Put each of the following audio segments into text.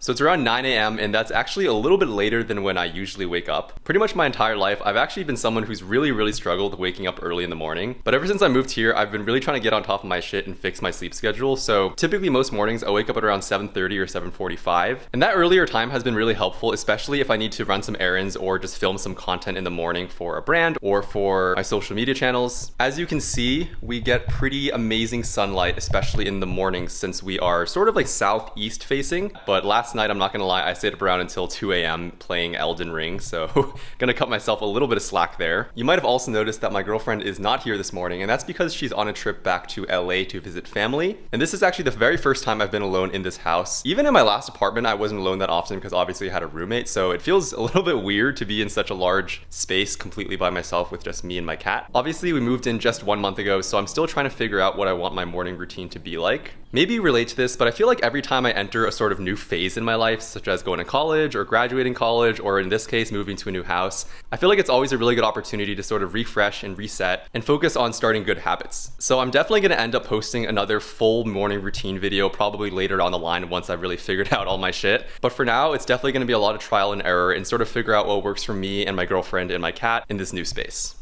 So it's around 9 a.m. and that's actually a little bit later than when I usually wake up. Pretty much my entire life, I've actually been someone who's really struggled waking up early in the morning. But ever since I moved here, I've been really trying to get on top of my shit and fix my sleep schedule. So typically most mornings I wake up at around 7:30 or 7:45. And that earlier time has been really helpful, especially if I need to run some errands or just film some content in the morning for a brand or for my social media channels. As you can see, we get pretty amazing sunlight, especially in the mornings since we are sort of like southeast facing. But last night, I'm not gonna lie, I stayed up around until 2 a.m. playing Elden Ring, so gonna cut myself a little bit of slack there. You might have also noticed that my girlfriend is not here this morning, and that's because she's on a trip back to LA to visit family. And this is actually the very first time I've been alone in this house. Even in my last apartment, I wasn't alone that often because obviously I had a roommate, so it feels a little bit weird to be in such a large space completely by myself with just me and my cat. Obviously, we moved in just 1 month ago, so I'm still trying to figure out what I want my morning routine to be like. Maybe you relate to this, but I feel like every time I enter a sort of new phase in my life, such as going to college or graduating college, or in this case, moving to a new house, I feel like it's always a really good opportunity to sort of refresh and reset and focus on starting good habits. So I'm definitely gonna end up posting another full morning routine video probably later down the line once I've really figured out all my shit. But for now, it's definitely gonna be a lot of trial and error and sort of figure out what works for me and my girlfriend and my cat in this new space.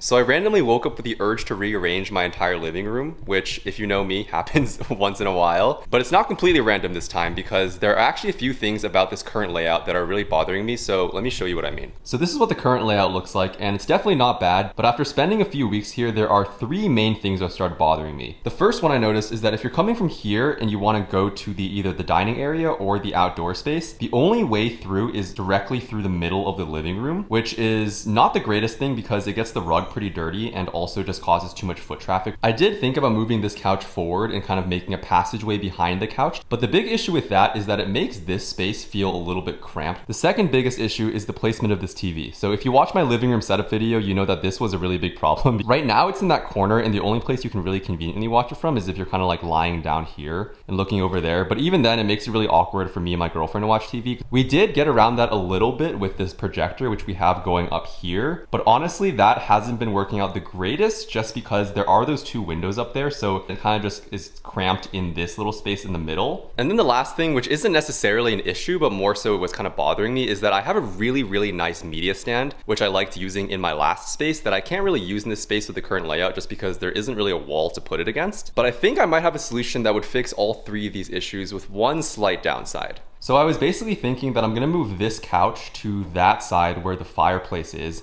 So I randomly woke up with the urge to rearrange my entire living room, which, if you know me, happens once in a while. But it's not completely random this time because there are actually a few things about this current layout that are really bothering me, so let me show you what I mean. So this is what the current layout looks like, and it's definitely not bad, but after spending a few weeks here, there are three main things that started bothering me. The first one I noticed is that if you're coming from here and you want to go to either the dining area or the outdoor space, the only way through is directly through the middle of the living room, which is not the greatest thing because it gets the rug pretty dirty and also just causes too much foot traffic. I did think about moving this couch forward and kind of making a passageway behind the couch, but the big issue with that is that it makes this space feel a little bit cramped. The second biggest issue is the placement of this TV. So if you watch my living room setup video, you know that this was a really big problem. Right now it's in that corner and the only place you can really conveniently watch it from is if you're kind of like lying down here and looking over there. But even then it makes it really awkward for me and my girlfriend to watch TV. We did get around that a little bit with this projector, which we have going up here, but honestly that hasn't been working out the greatest just because there are those two windows up there, so it kind of just is cramped in this little space in the middle. And then the last thing, which isn't necessarily an issue but more so what's kind of bothering me, is that I have a really nice media stand which I liked using in my last space that I can't really use in this space with the current layout just because there isn't really a wall to put it against. But I think I might have a solution that would fix all three of these issues with one slight downside. So I was basically thinking that I'm gonna move this couch to that side where the fireplace is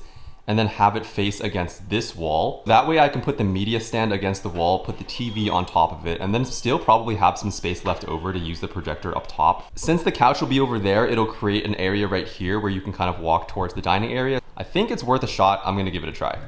and then have it face against this wall. That way I can put the media stand against the wall, put the TV on top of it, and then still probably have some space left over to use the projector up top. Since the couch will be over there, it'll create an area right here where you can kind of walk towards the dining area. I think it's worth a shot. I'm gonna give it a try.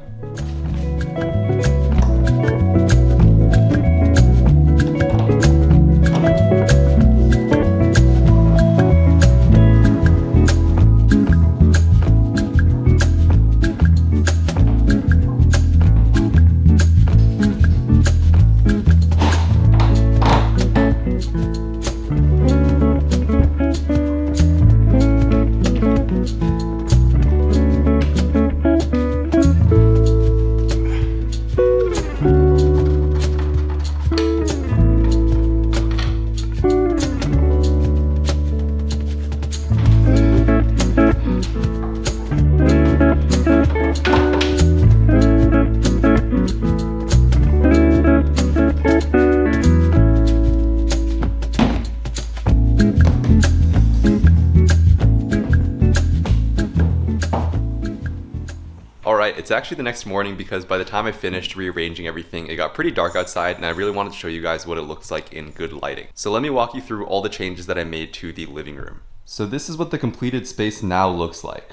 It's actually the next morning because by the time I finished rearranging everything, it got pretty dark outside and I really wanted to show you guys what it looks like in good lighting. So let me walk you through all the changes that I made to the living room. So this is what the completed space now looks like.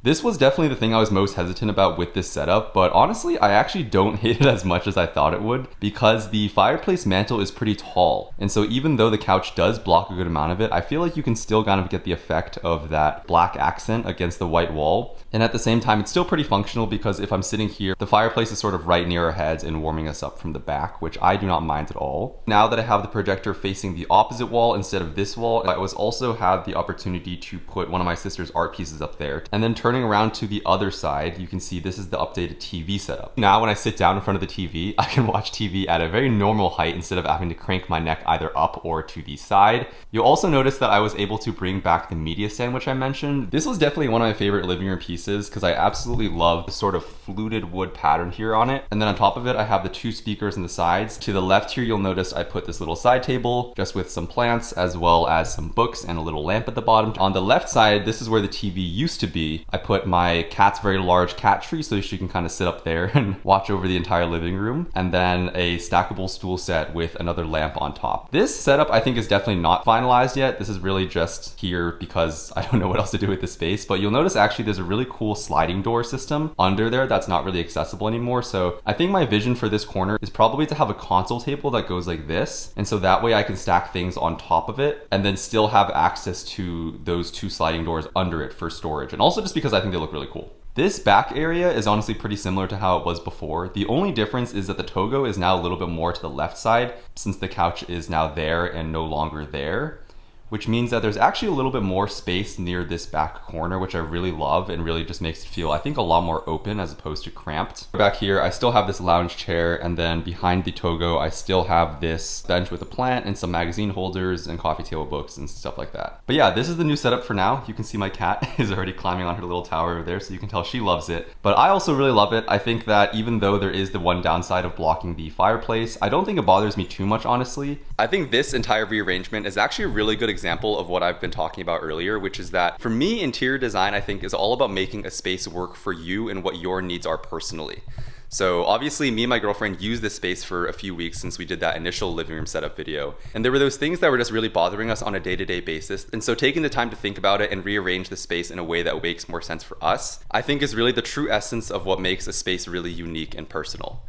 This was definitely the thing I was most hesitant about with this setup, but honestly, I actually don't hate it as much as I thought it would because the fireplace mantle is pretty tall. And so even though the couch does block a good amount of it, I feel like you can still kind of get the effect of that black accent against the white wall. And at the same time, it's still pretty functional because if I'm sitting here, the fireplace is sort of right near our heads and warming us up from the back, which I do not mind at all. Now that I have the projector facing the opposite wall instead of this wall, I also have the opportunity to put one of my sister's art pieces up there and then turning around to the other side, you can see this is the updated TV setup. Now when I sit down in front of the TV, I can watch TV at a very normal height instead of having to crank my neck either up or to the side. You'll also notice that I was able to bring back the media stand, which I mentioned. This was definitely one of my favorite living room pieces because I absolutely love the sort of fluted wood pattern here on it. And then on top of it, I have the two speakers on the sides. To the left here, you'll notice I put this little side table just with some plants as well as some books and a little lamp at the bottom. On the left side, this is where the TV used to be. I put my cat's very large cat tree so she can kind of sit up there and watch over the entire living room, and then a stackable stool set with another lamp on top. This setup I think is definitely not finalized yet. This is really just here because I don't know what else to do with this space, but you'll notice actually there's a really cool sliding door system under there that's not really accessible anymore. So I think my vision for this corner is probably to have a console table that goes like this, and so that way I can stack things on top of it and then still have access to those two sliding doors under it for storage, and also just because I think they look really cool. This back area is honestly pretty similar to how it was before. The only difference is that the Togo is now a little bit more to the left side since the couch is now there and no longer there, which means that there's actually a little bit more space near this back corner, which I really love and really just makes it feel, I think, a lot more open as opposed to cramped. Back here, I still have this lounge chair, and then behind the Togo, I still have this bench with a plant and some magazine holders and coffee table books and stuff like that. But yeah, this is the new setup for now. You can see my cat is already climbing on her little tower over there, so you can tell she loves it. But I also really love it. I think that even though there is the one downside of blocking the fireplace, I don't think it bothers me too much, honestly. I think this entire rearrangement is actually a really good example of what I've been talking about earlier, which is that for me, interior design, I think, is all about making a space work for you and what your needs are personally. So obviously me and my girlfriend used this space for a few weeks since we did that initial living room setup video. And there were those things that were just really bothering us on a day-to-day basis. And so taking the time to think about it and rearrange the space in a way that makes more sense for us, I think is really the true essence of what makes a space really unique and personal.